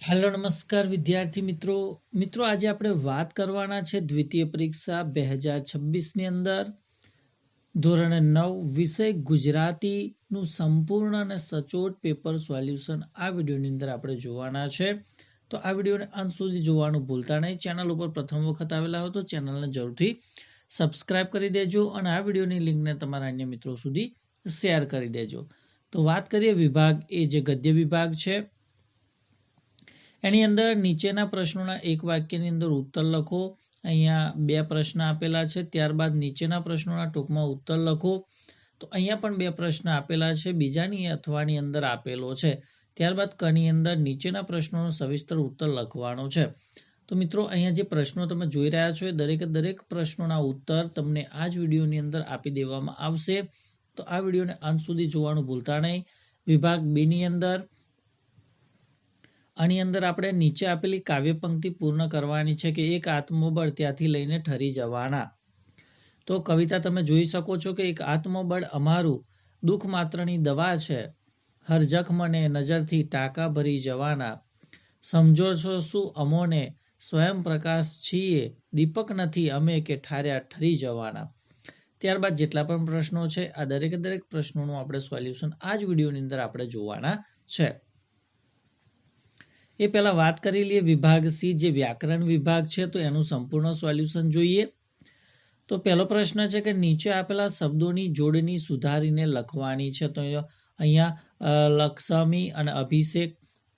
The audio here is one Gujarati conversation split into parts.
હેલો નમસ્કાર વિદ્યાર્થી મિત્રો આજે આપણે વાત કરવાના છે દ્વિતીય પરીક્ષા 2026 ની અંદર ધોરણ 9 વિષય ગુજરાતીનું સંપૂર્ણ અને સચોટ પેપર સોલ્યુશન આ વિડીયોની અંદર આપણે જોવાના છે. તો આ વિડીયોને અંત સુધી જોવાનું ભૂલતા નહીં. ચેનલ ઉપર પ્રથમ વખત આવેલા હો તો ચેનલને જરૂરથી સબસ્ક્રાઇબ કરી દેજો અને આ વિડીયોની લિંકને તમારા અન્ય મિત્રો સુધી શેર કરી દેજો. તો વાત કરીએ વિભાગ એ જે ગદ્ય વિભાગ છે એની અંદર નીચેના પ્રશ્નોના એક વાક્યની અંદર ઉત્તર લખો. અહીંયા બે પ્રશ્ન આપેલા છે. ત્યારબાદ નીચેના પ્રશ્નોના ટૂંકમાં ઉત્તર લખો. તો અહીંયા પણ બે પ્રશ્ન આપેલા છે, બીજાની અથવાની અંદર આપેલો છે. ત્યારબાદ કની અંદર નીચેના પ્રશ્નોનો સવિસ્તર ઉત્તર લખવાનો છે. તો મિત્રો અહીંયા જે પ્રશ્નો તમે જોઈ રહ્યા છો એ દરેકે દરેક પ્રશ્નોના ઉત્તર તમને આ જ વિડીયોની અંદર આપી દેવામાં આવશે. તો આ વિડીયોને અંત સુધી જોવાનું ભૂલતા નહીં. વિભાગ બી ની અંદર આની અંદર આપણે નીચે આપેલી કાવ્ય પંક્તિ પૂર્ણ કરવાની છે કે એક આત્મબળ ત્યાંથી લઈને ઠરી જવાના. તો કવિતા તમે જોઈ શકો છો કે એક આત્મબળ અમારું દુઃખ માત્રની દવા છે, હર જખમને નજરથી ટાંકા ભરી જવાના, સમજો છો શું અમોને સ્વયં પ્રકાશ છીએ, દીપક નથી અમે કે ઠાર્યા ઠરી જવાના. ત્યારબાદ જેટલા પણ પ્રશ્નો છે આ દરેકે દરેક પ્રશ્નોનું આપણે સોલ્યુશન આ જ વિડીયોની અંદર આપણે જોવાના છે. એ પહેલા વાત કરી લઈએ વિભાગ સી જે વ્યાકરણ વિભાગ છે. તો એનું સંપૂર્ણ સોલ્યુશન જોઈએ. તો પહેલો પ્રશ્ન છે કે નીચે આપેલા શબ્દોની જોડણી સુધારીને લખવાની છે. તો અહીંયા લક્ષ્મી અને અભિષેક,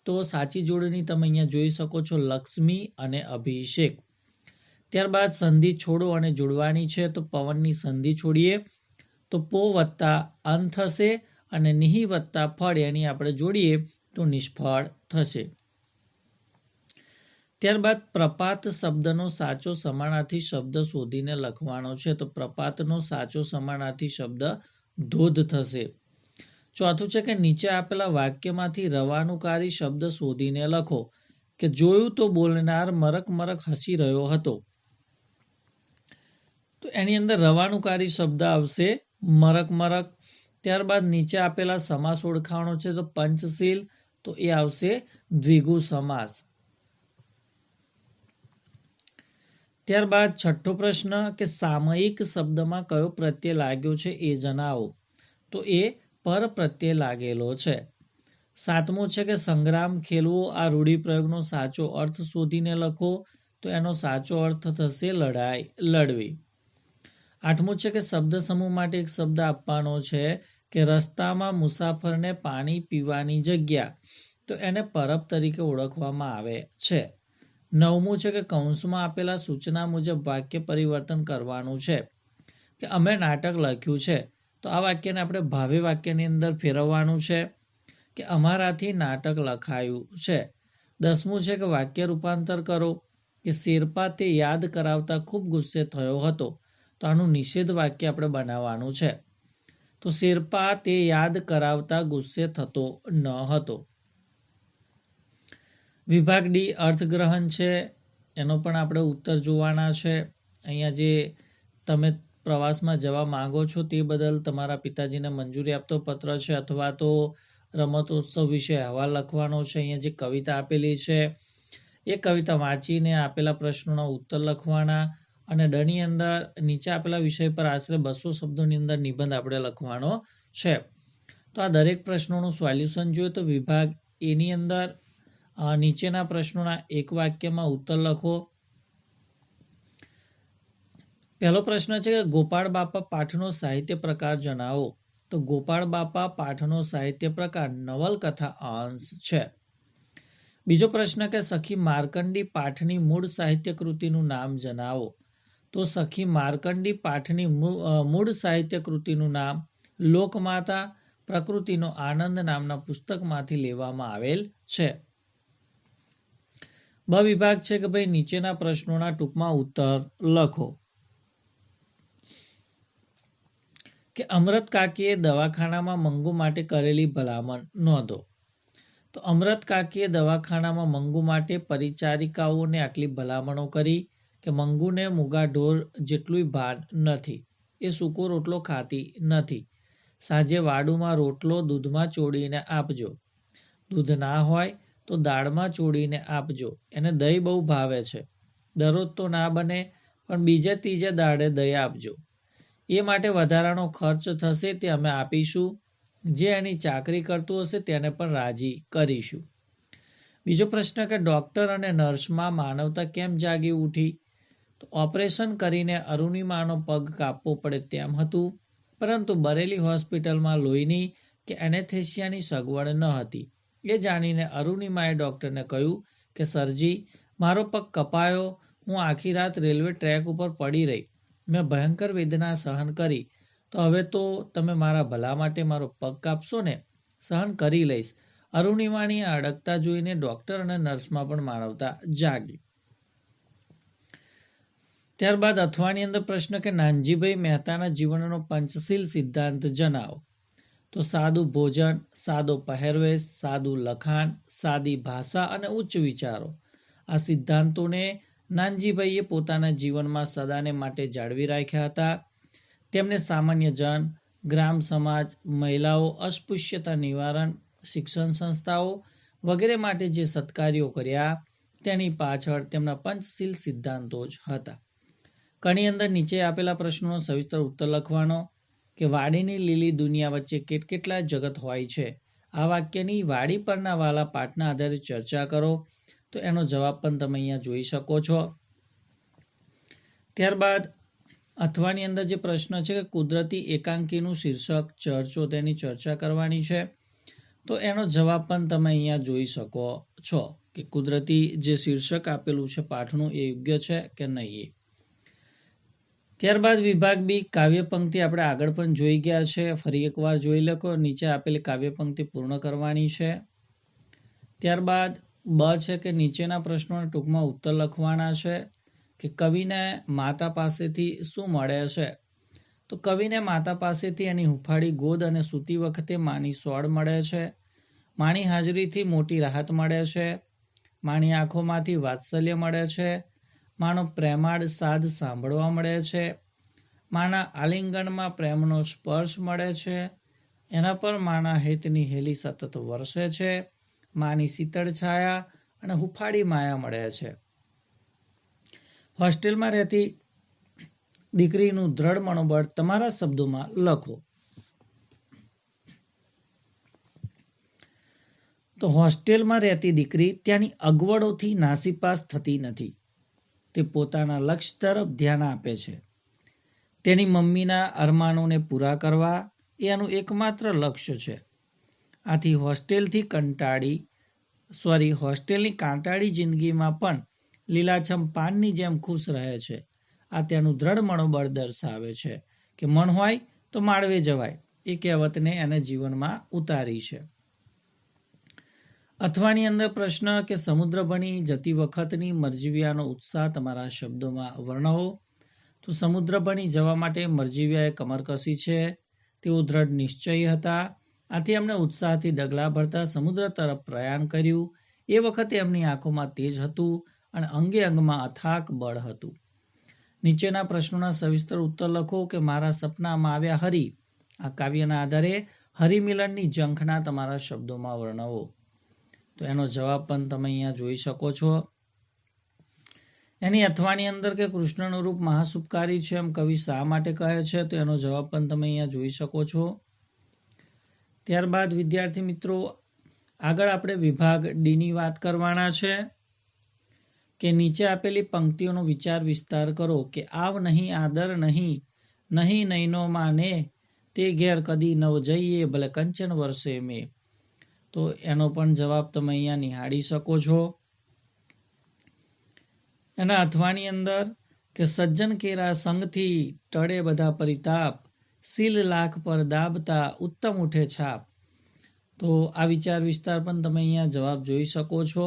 તો સાચી જોડણી તમે અહીંયા જોઈ શકો છો, લક્ષ્મી અને અભિષેક. ત્યારબાદ સંધિ છોડો અને જોડવાની છે. તો પવનની સંધિ છોડીએ તો પો વત્તા અન થશે અને નિહિ વત્તા ફળ એની આપણે જોડીએ તો નિષ્ફળ થશે. ત્યારબાદ પ્રપાત શબ્દનો સાચો સમાનાર્થી શબ્દ શોધીને લખવાનો છે. તો પ્રપાતનો સાચો સમાનાર્થી શબ્દ ધોધ થશે. ચોથું છે કે નીચે આપેલા વાક્યમાંથી રવાનુકારી શબ્દ શોધીને લખો કે જોયું તો બોલનાર મરક મરક હસી રહ્યો હતો. તો એની અંદર રવાનુકારી શબ્દ આવશે મરક મરક. ત્યારબાદ નીચે આપેલા સમાસ ઓળખાણો છે. તો પંચશીલ, તો એ આવશે દ્વિગુ સમાસ. ત્યારબાદ છઠ્ઠો પ્રશ્ન કે સામયિક શબ્દમાં કયો પ્રત્યય લાગ્યો છે એ જણાવો. તો એ પર પ્રત્યય લાગેલો છે. સાતમું છે કે સંગ્રામ ખેલવો, આ રૂઢિપ્રયોગનો સાચો અર્થ શોધીને લખો. તો એનો સાચો અર્થ થશે લડાઈ લડવી. આઠમું છે કે શબ્દ સમૂહ માટે એક શબ્દ આપવાનો છે કે રસ્તામાં મુસાફરને પાણી પીવાની જગ્યા, તો એને પરબ તરીકે ઓળખવામાં આવે છે. નવમું છે કે કૌંસમાં આપેલા સૂચના મુજબ વાક્ય પરિવર્તન કરવાનું છે કે અમે નાટક લખ્યું છે. તો આ વાક્યને આપણે ભાવે વાક્યની અંદર ફેરવવાનું છે કે અમારાથી નાટક લખાયું છે. 10મું છે કે વાક્ય રૂપાંતર કરો કે શેરપા તે યાદ કરાવતા ખૂબ ગુસ્સે થયો હતો. તો આનું નિષેધ વાક્ય આપણે બનાવવાનું છે. તો શેરપા તે યાદ કરાવતા ગુસ્સે થતો ન હતો. વિભાગ ડી અર્થગ્રહણ છે, એનો પણ આપણે ઉત્તર જોવાના છે. અહીંયા જે તમે પ્રવાસમાં જવા માંગો છો તે બદલ તમારા પિતાજીને મંજૂરી આપતો પત્ર છે અથવા તો રમતોત્સવ વિશે અહેવાલ લખવાનો છે. અહીંયા જે કવિતા આપેલી છે એ કવિતા વાંચીને આપેલા પ્રશ્નોના ઉત્તર લખવાના અને ડની અંદર નીચે આપેલા વિષય પર આશરે 200 શબ્દોની અંદર નિબંધ આપણે લખવાનો છે. તો આ દરેક પ્રશ્નોનું સોલ્યુશન જોઈએ તો વિભાગ એની અંદર નીચેના પ્રશ્નોના એક વાક્યમાં ઉત્તર લખો. પહેલો પ્રશ્ન છે કે ગોપાળ બાપા પાઠનો સાહિત્ય પ્રકાર જણાવો. તો ગોપાળ બાપા પાઠનો સાહિત્ય પ્રકાર નવલકથા અંશ છે. બીજો પ્રશ્ન કે સખી માર્કંડી પાઠની મૂળ સાહિત્ય કૃતિનું નામ જણાવો. તો સખી માર્કંડી પાઠની મૂળ સાહિત્ય કૃતિનું નામ લોકમાતા પ્રકૃતિનો આનંદ નામના પુસ્તકમાંથી લેવામાં આવેલ છે. બ વિભાગ છે કે ભાઈ નીચેના પ્રશ્નોના ટૂંકમાં ઉત્તર લખો કે અમરત કાકીએ દવાખાનામાં મંગુ માટે કરેલી ભલામણ નોંધો. તો અમરત કાકીએ દવાખાનામાં મંગુ માટે પરિચારિકાઓને આટલી ભલામણો કરી કે મંગુને મૂગા ઢોર જેટલું ભાન નથી, એ સૂકો રોટલો ખાતી નથી, સાંજે વાડુમાં રોટલો દૂધમાં ચોળીને આપજો, દૂધ ના હોય તો દાળમાં ચોળીને આપજો. એને દહીં બહુ ભાવે છે. દરરોજ તો ના બને, પણ બીજે ત્રીજે દાડે દહીં આપજો. એ માટે વધારાનો ખર્ચ થશે તે અમે આપીશું. જે એની ચાકરી કરતું હશે તેને પણ રાજી કરીશું. બીજો પ્રશ્ન કે ડૉક્ટર અને નર્સમાં માનવતા કેમ જાગી ઉઠી? તો ઓપરેશન કરીને અરુણિમાનો પગ કાપવો પડે તેમ હતું, પરંતુ બરેલી હોસ્પિટલમાં લોહીની કે એનેસ્થેસિયાની સગવડ ન હતી. એ જાણીને અરુણિમાએ ડૉક્ટરને કહ્યું કે સરજી, મારો પગ કપાયો, હું આખી રાત રેલવે ટ્રેક ઉપર પડી રહી, મેં ભયંકર વેદના સહન કરી, તો હવે તો તમે મારા ભલા માટે મારો પગ કાપશો ને? સહન કરી લઈશ. અરુણિમાની અડગતા જોઈને ડૉક્ટર અને નર્સમાં પણ માનવતા જાગી. ત્યારબાદ અથવાની અંદર પ્રશ્ન કે નાનજીભાઈ મહેતાના જીવનનો પંચશીલ સિદ્ધાંત જણાવો. તો સાદું ભોજન, સાદો પહેરવેશ, સાદું લખાણ, સાદી ભાષા અને ઉચ્ચ વિચારો. આ સિદ્ધાંતોને નાનજીભાઈએ પોતાના જીવનમાં સદાને માટે જાળવી રાખ્યા હતા. તેમને સામાન્ય જન, ગ્રામ સમાજ, મહિલાઓ, અસ્પૃશ્યતા નિવારણ, શિક્ષણ સંસ્થાઓ વગેરે માટે જે સત્કાર્યો કર્યા તેની પાછળ તેમના પંચશીલ સિદ્ધાંતો જ હતા. કણી અંદર નીચે આપેલા પ્રશ્નોનો સવિસ્તર ઉત્તર લખવાનો કે વાડીની લીલી દુનિયા વચ્ચે કેટલા જગત હોય છે. આ વાક્યની વાડી પરના વાલા પાઠના આધારે ચર્ચા કરો. તો એનો જવાબ પણ તમે અહીંયા જોઈ શકો છો. ત્યારબાદ અથવાની અંદર જે પ્રશ્ન છે કે કુદરતી એકાંકીનું શીર્ષક ચર્ચો, તેની ચર્ચા કરવાની છે. તો એનો જવાબ પણ તમે અહીંયા જોઈ શકો છો કે કુદરતી જે શીર્ષક આપેલું છે પાઠનું એ યોગ્ય છે કે નહીં. ત્યારબાદ વિભાગ બી કાવ્ય પંક્તિ આપણે આગળ પણ જોઈ ગયા છે, ફરી એકવાર જોઈ લખો. નીચે આપેલી કાવ્ય પંક્તિ પૂર્ણ કરવાની છે. ત્યારબાદ બ છે કે નીચેના પ્રશ્નોના ટૂંકમાં ઉત્તર લખવાના છે કે કવિને માતા પાસેથી શું મળે છે? તો કવિને માતા પાસેથી એની હુંફાળી ગોદ અને સૂતી વખતે માની સોળ મળે છે. માની હાજરીથી મોટી રાહત મળે છે. માની આંખોમાંથી વાત્સલ્ય મળે છે. માનો પ્રેમાળ સાદ સાંભળવા મળે છે. માના આલિંગનમાં પ્રેમનો સ્પર્શ મળે છે. એના પર માના હેતની હેલી સતત વરસે છે. માની શીતળ છાયા અને હુંફાળી માયા મળે છે. હોસ્ટેલમાં રહેતી દીકરીનું દ્રઢ મનોબળ તમારા શબ્દોમાં લખો. તો હોસ્ટેલમાં રહેતી દીકરી ત્યાંની અગવડોથી નાસીપાસ થતી નથી. તે પોતાના લક્ષ્ય તરફ ધ્યાન આપે છે. તેની મમ્મીના અરમાનોને પૂરા કરવા એ એનું એકમાત્ર લક્ષ્ય છે. આથી હોસ્ટેલની કાંટાળી જિંદગીમાં પણ લીલાછમ પાનની જેમ ખુશ રહે છે. આ તેનું દ્રઢ મનોબળ દર્શાવે છે કે મન હોય તો માળવે જવાય. એ કહેવતને એને જીવનમાં ઉતારી છે. અથવાની અંદર પ્રશ્ન કે સમુદ્ર બની જતી વખતની મરજીવિયાનો ઉત્સાહ તમારા શબ્દોમાં વર્ણવો. તો સમુદ્ર બની જવા માટે મરજીવિયાએ કમર કસી છે. તેઓ દ્રઢ નિશ્ચયી હતા. આથી એમણે ઉત્સાહથી ડગલા ભરતા સમુદ્ર તરફ પ્રયાણ કર્યું. એ વખતે એમની આંખોમાં તેજ હતું અને અંગે અંગમાં અથાક બળ હતું. નીચેના પ્રશ્નોના સવિસ્તર ઉત્તર લખો કે મારા સપનામાં આવ્યા હરિ. આ કાવ્યના આધારે હરિમિલનની ઝંખના તમારા શબ્દોમાં વર્ણવો. તો એનો જવાબ પણ તમે અહીંયા જોઈ શકો છો. એની અથવાની અંદર કે કૃષ્ણનું રૂપ મહાસુપકારી છે એમ કવિ શા માટે કહે છે? તો એનો જવાબ પણ તમે અહીંયા જોઈ શકો છો. ત્યારબાદ વિદ્યાર્થી મિત્રો આગળ આપણે વિભાગ ડીની વાત કરવાના છે કે નીચે આપેલી પંક્તિઓનો વિચાર વિસ્તાર કરો કે આવ નહીં આદર નહીં, નહીં નૈનો માને, તે ઘેર કદી નવ જઈએ ભલે કંચન વર્ષે મેં. તો એનો પણ જવાબ તમે અહીંયા નિહાળી શકો છો. એના અથવાની અંદર કે સજ્જન કેરા સંગથી ટળે બધા પરિતાપ, સીલ લાખ પર દાબતા ઉત્તમ ઉઠે છાપ. તો આ વિચાર વિસ્તાર પણ તમે અહીંયા જવાબ જોઈ શકો છો.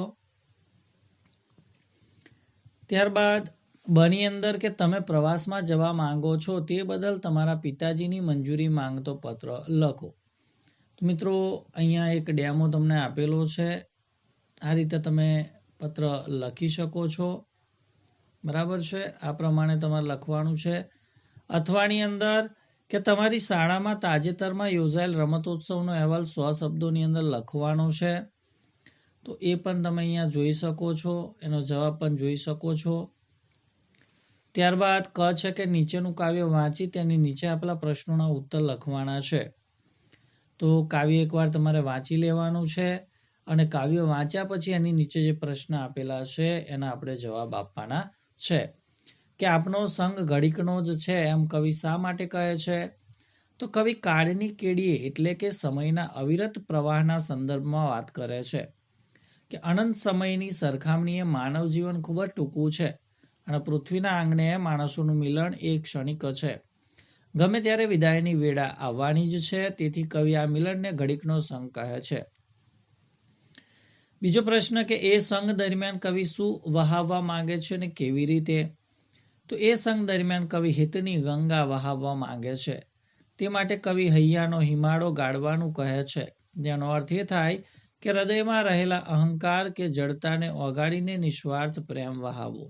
ત્યારબાદ બની અંદર કે તમે પ્રવાસમાં જવા માંગો છો તે બદલ તમારા પિતાજીની મંજૂરી માંગતો પત્ર લખો. તો મિત્રો અહીંયા એક ડેમો તમને આપેલો છે. આ રીતે તમે પત્ર લખી શકો છો. બરાબર છે, આ પ્રમાણે તમારે લખવાનું છે. અથવાની અંદર કે તમારી શાળામાં તાજેતરમાં યોજાયેલ રમતોત્સવનો અહેવાલ 100 શબ્દોની અંદર લખવાનો છે. તો એ પણ તમે અહીંયા જોઈ શકો છો, એનો જવાબ પણ જોઈ શકો છો. ત્યારબાદ ક છે કે નીચેનું કાવ્ય વાંચી તેની નીચે આપેલા પ્રશ્નોના ઉત્તર લખવાના છે. તો કાવ્ય એકવાર તમારે વાંચી લેવાનું છે અને કાવ્ય વાંચ્યા પછી એની નીચે જે પ્રશ્ન આપેલા છે એના આપણે જવાબ આપવાના છે. કે આપનો સંગ ઘડીકનો જ છે એમ કવિ શા માટે કહે છે? તો કવિ કાળની કેડીએ એટલે કે સમયના અવિરત પ્રવાહના સંદર્ભમાં વાત કરે છે કે અનંત સમયની સરખામણીએ માનવ જીવન ખૂબ જ ટૂંકું છે અને પૃથ્વીના આંગણે માણસોનું મિલન એક ક્ષણિક છે. ગમે ત્યારે વિદાયની વેળા આવવાની જ છે, તેથી કવિ આ મિલનને ઘડીકનો સંગ કહે છે. બીજો પ્રશ્ન કે એ સંગ દરમિયાન કવિ શું વહાવવા માંગે છે અને કેવી રીતે? તો એ સંગ દરમિયાન કવિ હિતની ગંગા વહાવવા માંગે છે. તે માટે કવિ હૈયાનો હિમાળો ગાળવાનું કહે છે, જેનો અર્થ એ થાય કે હૃદયમાં રહેલા અહંકાર કે જડતાને ઓગાળીને નિસ્વાર્થ પ્રેમ વહાવવો.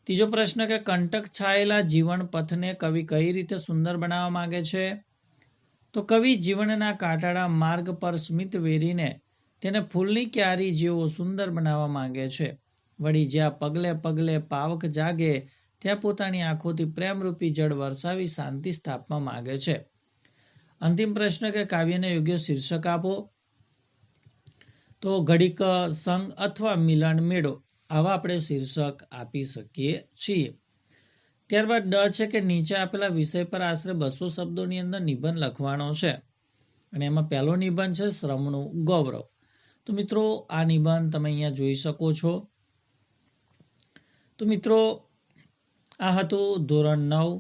ત્રીજો પ્રશ્ન કે કંટક છાયેલા જીવન પથને કવિ કઈ રીતે સુંદર બનાવવા માંગે છે? તો કવિ જીવનના કાંટાળા માર્ગ પર સ્મિત વેરીને તેને ફૂલની ક્યારી જેવો સુંદર બનાવવા માંગે છે. વળી જ્યાં પગલે પગલે પાવક જાગે ત્યાં પોતાની આંખોથી પ્રેમરૂપી જળ વરસાવી શાંતિ સ્થાપવા માંગે છે. અંતિમ પ્રશ્ન કે કાવ્યને યોગ્ય શીર્ષક આપો. તો ઘડીક સંગ અથવા મિલન મેળો, આવા આપણે શીર્ષક આપી શકીએ છીએ. ત્યારબાદ ડ છે કે નીચે આપેલા વિષય પર આશરે 200 શબ્દોની અંદર નિબંધ લખવાનો છે અને એમાં પહેલો નિબંધ છે શ્રમનું ગૌરવ. તો મિત્રો આ નિબંધ તમે અહીંયા જોઈ શકો છો. તો મિત્રો આ હતું ધોરણ 9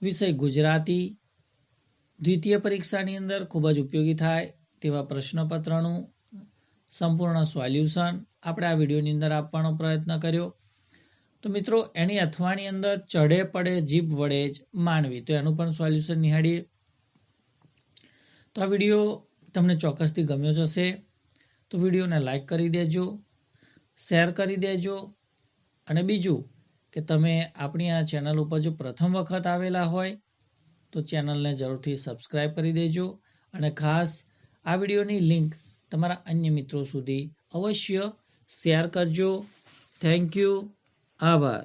વિષય ગુજરાતી દ્વિતીય પરીક્ષાની અંદર ખૂબ જ ઉપયોગી થાય તેવા પ્રશ્નપત્રનું સંપૂર્ણ સોલ્યુશન આપણે આ વિડીયોની અંદર આપવાનો પ્રયત્ન કર્યો. તો મિત્રો એની અથવાની અંદર ચઢે પડે જીભ વડે જ માનવી, તો એનું પણ સોલ્યુશન નિહાળીએ. તો આ વિડીયો તમને ચોક્કસથી ગમ્યો જ હશે, તો વિડીયોને લાઈક કરી દેજો, શેર કરી દેજો અને બીજું કે તમે આપણી આ ચેનલ ઉપર જો પ્રથમ વખત આવેલા હોય તો ચેનલને જરૂરથી સબસ્ક્રાઈબ કરી દેજો અને ખાસ આ વિડીયોની લિંક તમારા અન્ય મિત્રો સુધી અવશ્ય શેર કરજો. Thank you. આભાર.